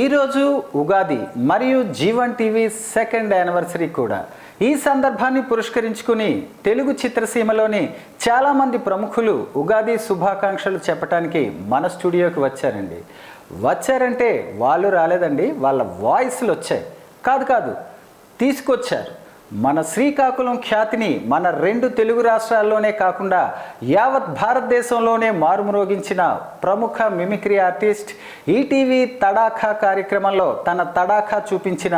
ఈరోజు ఉగాది మరియు Jeevan TV second anniversary కూడా. ఈ సందర్భాన్ని పురస్కరించుకుని తెలుగు చిత్రసీమలోని చాలామంది ప్రముఖులు ఉగాది శుభాకాంక్షలు చెప్పడానికి మన స్టూడియోకి వచ్చారండి. వచ్చారంటే వాళ్ళు రాలేదండి, వాళ్ళ వాయిస్లు వచ్చాయి. కాదు తీసుకొచ్చారు. మన శ్రీకాకుళం ఖ్యాతిని మన 2 తెలుగు రాష్ట్రాల్లోనే కాకుండా యావత్ భారతదేశంలోనే మారుమ్రోగించిన ప్రముఖ మిమిక్రీ ఆర్టిస్ట్ ఈటీవీ తడాఖా కార్యక్రమంలో తన తడాఖా చూపించిన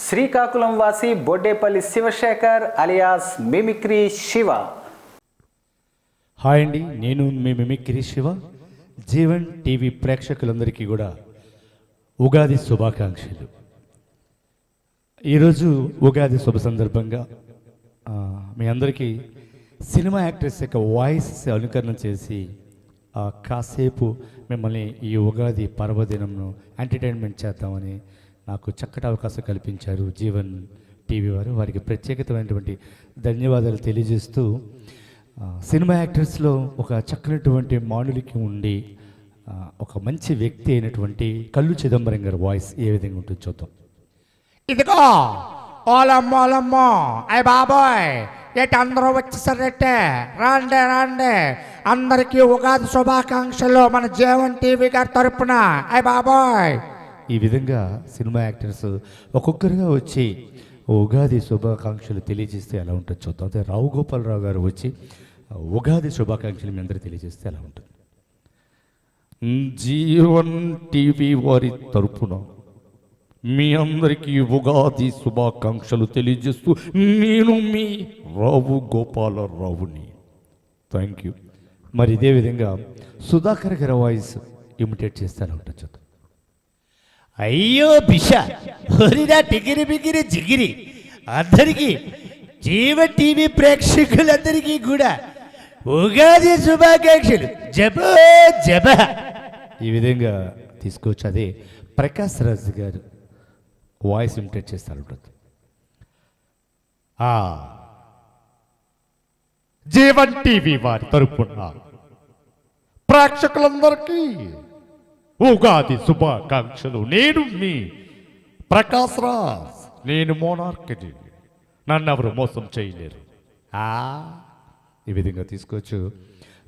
శ్రీకాకుళం వాసి Boddepalli Sivasekhar alias mimicry Siva. Hi అండి, నేను మీ మిమిక్రీ శివ. జీవన్ టీవీ ప్రేక్షకులందరికీ కూడా ఉగాది శుభాకాంక్షలు. ఈరోజు ఉగాది శుభ సందర్భంగా మీ అందరికీ సినిమా యాక్ట్రెస్ యొక్క వాయిస్ అనుకరణ చేసి కాసేపు మిమ్మల్ని ఈ ఉగాది పర్వదినంను ఎంటర్టైన్మెంట్ చేద్దామని నాకు చక్కటి అవకాశం కల్పించారు జీవన్ టీవీ వారు. వారికి ప్రత్యేకమైనటువంటి ధన్యవాదాలు తెలియజేస్తూ, సినిమా యాక్టర్స్లో ఒక చక్కనటువంటి మానులికి ఉండి ఒక మంచి వ్యక్తి అయినటువంటి కల్లు చిదంబరం గారి వాయిస్ ఏ విధంగా ఉంటుందో చూద్దాం. ఇదిగో ఓలమ్మో అయ్య బాబోయ్, ఎటు అందరూ వచ్చేసరట్టే, రాండే అందరికీ ఉగాది శుభాకాంక్షలు మన జీవన్ టీవీ గారి తరపున. అయ్య బాబోయ్, ఈ విధంగా సినిమా యాక్టర్స్ ఒక్కొక్కరుగా వచ్చి ఉగాది శుభాకాంక్షలు తెలియజేస్తే ఎలా ఉంటుంది చూద్దాం. అదే రావు గోపాలరావు గారు వచ్చి ఉగాది శుభాకాంక్షలు మీ అందరూ తెలియజేస్తే ఎలా ఉంటుంది. జీవన్ టీవీ వారి తరపున మీ అందరికీ ఉగాది శుభాకాంక్షలు తెలియజేస్తూ నేను మీ రావు గోపాలరావుని. Thank you. మరి ఇదే విధంగా సుధాకర్ గారి వాయిస్ ఇమిటేట్ చేస్తాను ఉంటుంది చూద్దాం. అయ్యో బిష హరిరా టిగిరి బిగిరి జిగిరి అందరికీ జీవన్ టీవీ ప్రేక్షకులందరికీ కూడా ఉగాది శుభాకాంక్షలు. జబ ఈ విధంగా తీసుకొచ్చి అదే ప్రకాష్ రాజ్ గారు వాయిస్ ఇమిటేట్ చేస్తారు. జీవన్ టీవీ వారి తరపున ప్రేక్షకులందరికీ ఉగాది శుభాకాంక్షలు. నేను మీ ప్రకాష్ రాజ్, నేను మోనార్క్ని, నన్ను ఎవరు మోసం చేయలేరు. ఈ విధంగా తీసుకోవచ్చు.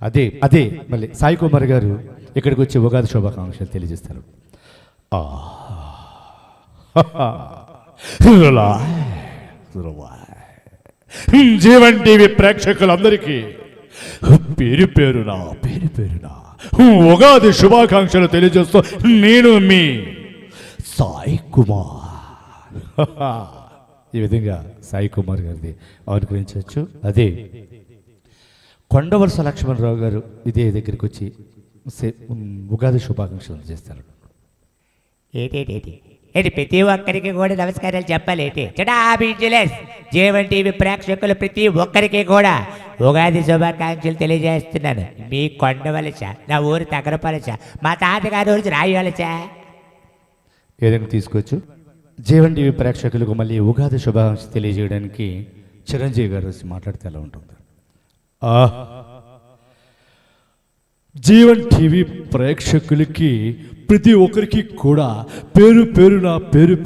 అదే మళ్ళీ సాయి కుమార్ గారు ఇక్కడికి వచ్చి ఉగాది శుభాకాంక్షలు తెలియజేస్తారు. జీవన్ టీవీ ప్రేక్షకులందరికీ పేరు పేరున ఉగాది శుభాకాంక్షలు తెలియజేస్తూ నేను మీ సాయి కుమార్. ఈ విధంగా సాయి కుమార్ గారిది అనుకరించవచ్చు. అదే కొండవలస లక్ష్మణరావు గారు ఇదే దగ్గరికి వచ్చి ఉగాది శుభాకాంక్షలు చేస్తారు. ఏంటి ప్రతి ఒక్కరికి కూడా నమస్కారాలు చెప్పాలి. జీవన్ టీవీ ప్రేక్షకులు ప్రతి ఒక్కరికి కూడా ఉగాది శుభాకాంక్షలు తెలియజేస్తున్నాను. మీ కొండవలస, నా ఊరు తగరపలస, మా తాతగారి ఊరి రాయవలస. ఏదైనా తీసుకోవచ్చు. జీవన్ టీవీ ప్రేక్షకులకు మళ్ళీ ఉగాది శుభాకాంక్షలు తెలియజేయడానికి చిరంజీవి గారు వచ్చి మాట్లాడితే ఎలా ఉంటుంది. జీవన్ టీవీ ప్రేక్షకులకి ప్రతి ఒక్కరికి కూడా పేరు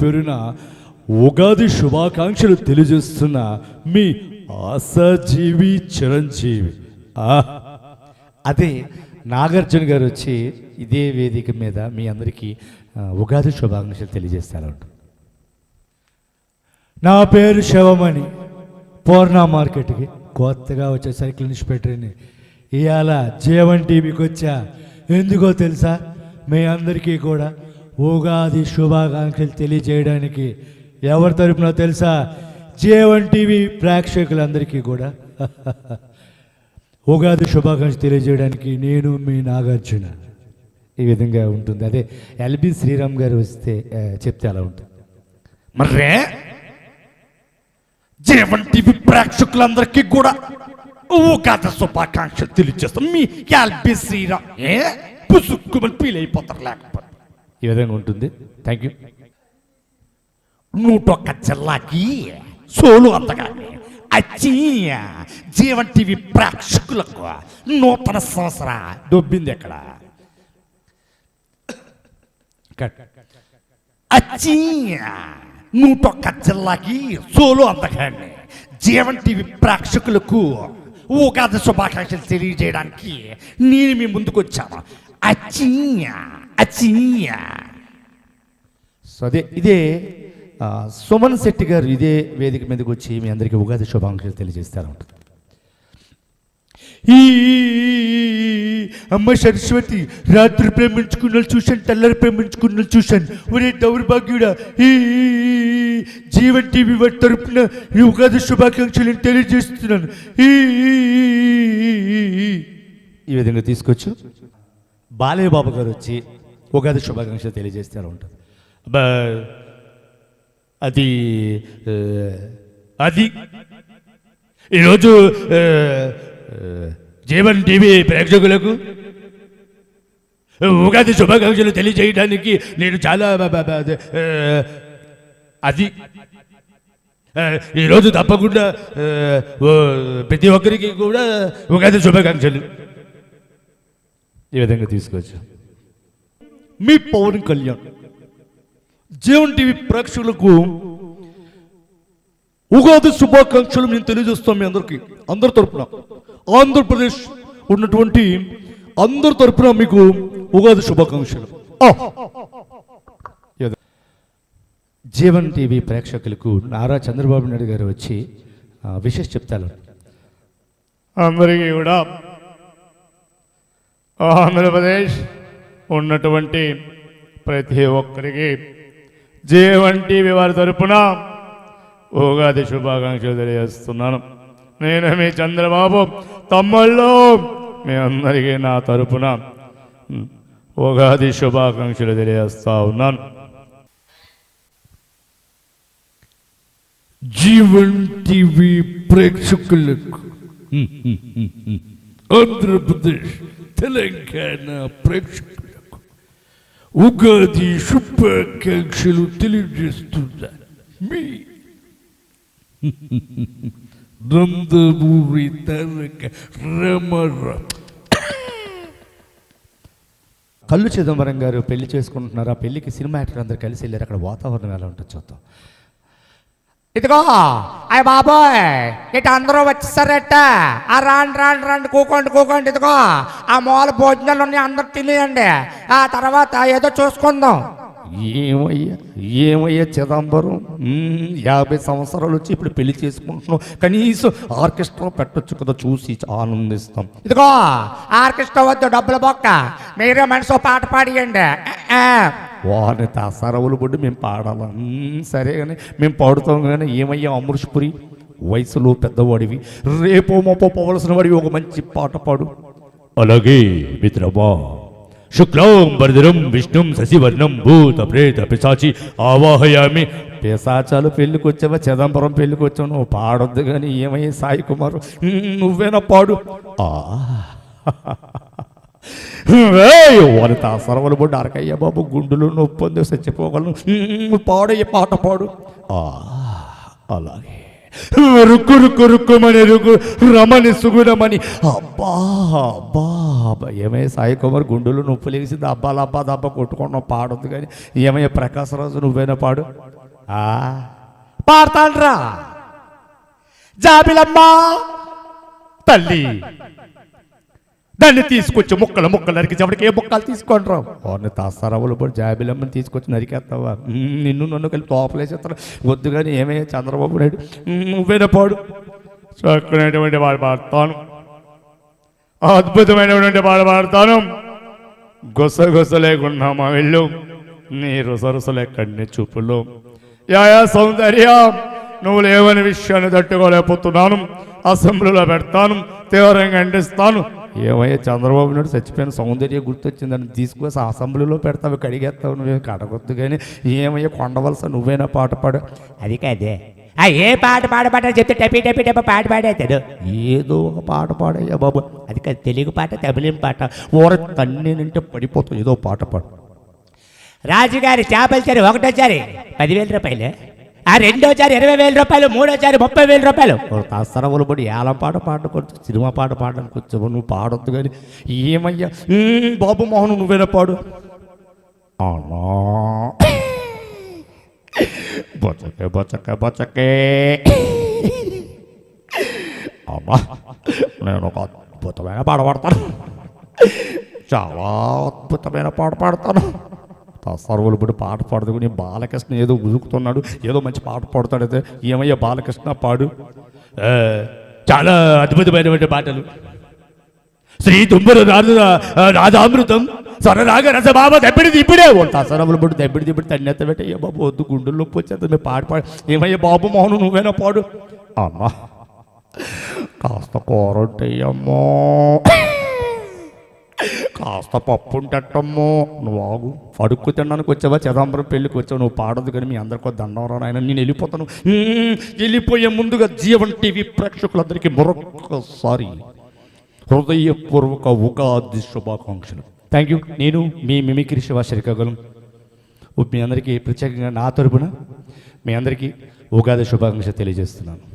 పేరున ఉగాది శుభాకాంక్షలు తెలియజేస్తున్న మీ ఆశాజీవి చిరంజీవి. అదే నాగార్జున గారు వచ్చి ఇదే వేదిక మీద మీ అందరికీ ఉగాది శుభాకాంక్షలు తెలియజేస్తారు. నా పేరు శివమణి, పూర్ణ మార్కెట్కి కొత్తగా వచ్చే సైకిల్ ఇన్స్పెక్టర్ని. ఇవాళ జీవన్ టీవీకి వచ్చా, ఎందుకో తెలుసా? మీ అందరికీ కూడా ఉగాది శుభాకాంక్షలు తెలియజేయడానికి. ఎవరి తరపున తెలుసా? జీవన్ టీవీ ప్రేక్షకులందరికీ కూడా ఉగాది శుభాకాంక్షలు తెలియజేయడానికి నేను మీ నాగార్జున. ఈ విధంగా ఉంటుంది. అదే ఎల్బి శ్రీరామ్ గారు వస్తే చెప్తే అలా ఉంటుంది. మర్రే జీవన్ టీవీ ప్రేక్షకులందరికీ కూడా ఉగాది శుభాకాంక్షలు తెలియజేస్తాం. మీ ఎల్బి శ్రీరామ్ పుసుక్కుమని ఫీల్ అయిపోతారు లేకపోతే. ఈ విధంగా ఉంటుంది. Thank you. 101 జిల్లాకి సోలు అంతగా అచ్చి జీవన్ టీవీ ప్రేక్షకులకు నూతన సంవత్సర దొబ్బింది ఎక్కడ. అచ్చీ 101 జిల్లాకి సోలో అందగాన్ని జీవన్ టీవీ ప్రేక్షకులకు ఉగాది శుభాకాంక్షలు తెలియజేయడానికి నేను మీ ముందుకు వచ్చాను. అచ్చీయా. సో ఇదే సుమన్ శెట్టి గారు ఇదే వేదిక మీదకి వచ్చి మీ అందరికీ ఉగాది శుభాకాంక్షలు తెలియజేస్తారు. ఈ అమ్మ సరస్వతి రాత్రి ప్రేమించుకున్నాను చూశాను, తెల్లారి ప్రేమించుకున్నాను చూశాను. ఒరే దౌర్భాగ్యుడా, ఈ జీవన్ టీవీ వారి తరపున ఈ ఉగాది శుభాకాంక్షలు తెలియజేస్తున్నాను. ఈ విధంగా తీసుకొచ్చు బాలయ్య బాబు గారు వచ్చి ఉగాది శుభాకాంక్షలు తెలియజేస్తారు ఉంటారు. అది అది ఈరోజు జీవన్ టీవీ ప్రేక్షకులకు ఉగాది శుభాకాంక్షలు తెలియజేయడానికి నేను చాలా అది ఈరోజు తప్పకుండా ప్రతి ఒక్కరికి కూడా ఉగాది శుభాకాంక్షలు ఈ విధంగా తీసుకోవచ్చు. మీ పవన్ కళ్యాణ్ జీవన్ టీవీ ప్రేక్షకులకు ఉగాది శుభాకాంక్షలు మేము తెలియజేస్తాం. మీ అందరికీ అందరి తరపున ఆంధ్రప్రదేశ్ ఉన్నటువంటి అందరి తరపున మీకు ఉగాది శుభాకాంక్షలు. జీవన్ టీవీ ప్రేక్షకులకు నారా చంద్రబాబు నాయుడు గారు వచ్చి విశేష చెప్తారు. అందరికీ కూడా ఆంధ్రప్రదేశ్ ఉన్నటువంటి ప్రతి ఒక్కరికి జీవన్ టీవీ వారి తరపున ఉగాది శుభాకాంక్షలు తెలియజేస్తున్నాను. నేను మీ చంద్రబాబు తమ్ముళ్ళు, మీ అందరికీ నా తరపున ఉగాది శుభాకాంక్షలు తెలియజేస్తా ఉన్నాను. జీవన్ టీవీ ప్రేక్షకులకు ఆంధ్రప్రదేశ్ తెలంగాణ ప్రేక్షకులకు ఉగాది శుభాకాంక్షలు తెలియజేస్తున్నాను. మీ నందమూరి తారక రామారావు. కల్లు చిదంబరం గారు పెళ్లి చేసుకుంటున్నారు. ఆ పెళ్లికి సినిమా యాక్టర్ అందరు కలిసి వెళ్ళారు. అక్కడ వాతావరణం ఎలా ఉంటుంది చూద్దాం. ఇదిగో అయ్య బాబోయ్, ఇటు అందరూ వచ్చేసారట. ఆ రాండి కూకోండి. ఇదిగో ఆ మూల భోజనాలు ఉన్నాయి, అందరు తినేయండి. ఆ తర్వాత ఏదో చూసుకుందాం. ఏమయ్యా చిదంబరం, 50 సంవత్సరాలు వచ్చి ఇప్పుడు పెళ్లి చేసుకుంటున్నాం, కనీసం ఆర్కెస్ట్రా పెట్టొచ్చు కదా, చూసి ఆనందిస్తాం. ఇదిగో ఆర్కెస్ట్రా వద్దు, డబ్బుల బొక్క. మీరే మనసు పాట పాడియండి. వారిని తాసారవులు బొడ్డు మేము పాడాలా? సరే కానీ మేము పాడుతాం. కానీ ఏమయ్యా అమృష్పురి, వయసులో పెద్దవాడివి, రేపో మోపో పోవలసిన వాడివి, ఒక మంచి పాట పాడు. అలాగే మిత్రమా. శుక్లాం వరదరం విష్ణుం శశివర్ణం భూత ప్రేత పిశాచి ఆవాహయామి. పిశాచాలు పెళ్ళికి వచ్చావా, చిదంబరం పెళ్ళికి వచ్చావు, నువ్వు పాడొద్దు. కానీ ఏమయ్యా సాయి కుమారు, నువ్వేనా పాడు. వారి తాసరవలు బొడ్డు అరకయ్య బాబు, గుండులు నొప్పి పొంది చచ్చిపోగలను, పాడయ్య పాట పాడు. అలాగే రుక్కుమని రమని సుగుణమని. అబ్బా ఏమయ్య సాయి కుమార్, గుండెలు నొప్పి లేచింది, అబ్బా దబ్బ కొట్టుకున్నావు, పాడొద్దు. కానీ ఏమయ్య ప్రకాశరాజు, నువ్వేనా పాడు. పాడతాన్రా. జాబిలమ్మ తల్లి, దాన్ని తీసుకొచ్చి ముక్కలు నరికి చెప్పడికి ఏ ముక్కలు తీసుకొని రావు. వారిని తాస్తారావులు పడి జాబిలమ్మని తీసుకొచ్చి నరికేస్తావా? నిన్ను నన్ను కలిపి తోపలేసేస్తారు. వద్దు. కానీ ఏమయ్యా చంద్రబాబు నాయుడు, నువ్వేనా పాడు. చక్కనటువంటి పాట పాడతాను, అద్భుతమైనటువంటి పాట పాడతాను. గొస లేకుండా మా వెళ్ళు, నీ రుసరుసలెక్కడిని చూపులు. యాయా సౌందర్య, నువ్వు లేవని విషయాన్ని తట్టుకోలేకపోతున్నాను. అసెంబ్లీలో పెడతాను, తీవ్రంగా ఖండిస్తాను. ఏమయ్యా చంద్రబాబు నాయుడు చచ్చిపోయిన సౌందర్య గుర్తొచ్చిందని తీసుకొచ్చి అసెంబ్లీలో పెడతావు, కడిగేస్తావు. నువ్వే కడగొద్దు. కానీ ఏమయ్యా కొండవలస, నువ్వేనా పాట పాడు. అది కాదే, ఏ పాట చెప్తే టపి పాట పాడేస్తాడు. ఏదో ఒక పాట పాడయ్యా బాబు. అది కాదు, తెలుగు పాట, తమిళం పాట. ఊర తన్నేనంటే పడిపోతావు, ఏదో పాట పాడు. రాజుగారి చేపల చారి ఒకటోసారి 10,000 రూపాయలు, ఆ రెండోసారి 20,000 రూపాయలు, మూడోసారి 30,000 రూపాయలు. తాస్తరవులు పడి ఏలం పాట పాడకొచ్చు, సినిమా పాట పాడడానికి వచ్చావు, నువ్వు పాడొద్దు. కానీ ఏమయ్యా బాబు మోహన్, నువ్వేనా పాడు. బొచ్చకే బొచ్చకే బొచ్చకే. అమ్మా, నేను ఒక అద్భుతమైన పాట పాడతాను, చాలా అద్భుతమైన పాట పాడతాను. సర్వులు ఇప్పుడు పాట పాడుకుని బాలకృష్ణ ఏదో ఉదుకుతున్నాడు, ఏదో మంచి పాట పాడతాడైతే. ఏమయ్యా బాలకృష్ణ పాడు. చాలా అద్భుతమైనటువంటి పాటలు. శ్రీ తుంబరు రాజామృతం స్వరరాగ రసభావ దెబ్బడిది ఇప్పుడే ఉంటా సరవులు ఇప్పుడు దెబ్బడి దిబ్బడి తన్నెత్త పెట్టే. ఏ బాబు వద్దు, గుండెల్లో నొప్పి వచ్చేది. మేము పాడు. ఏమయ్యా బాబు మౌను నువ్వేనా పాడు. అమ్మా, కాస్త కూర ఉంటాయమ్మో, కాస్త పప్పు ఉంటట్టమ్మో. నువ్వు ఆగు, అడుక్కు తినడానికి వచ్చావా, చిదంబరం పెళ్ళికి వచ్చావు, నువ్వు పాడదు కానీ మీ అందరికీ దండం రా నాయన. నేను వెళ్ళిపోతాను. వెళ్ళిపోయే ముందుగా జీవన్ టీవీ ప్రేక్షకులందరికీ మరొకసారి హృదయపూర్వక ఉగాది శుభాకాంక్షలు. Thank you. నేను మీ మిమిక్రీ శివ శ్రీకాకుళం. మీ అందరికీ ప్రత్యేకంగా నా తరపున మీ అందరికీ ఉగాది శుభాకాంక్షలు తెలియజేస్తున్నాను.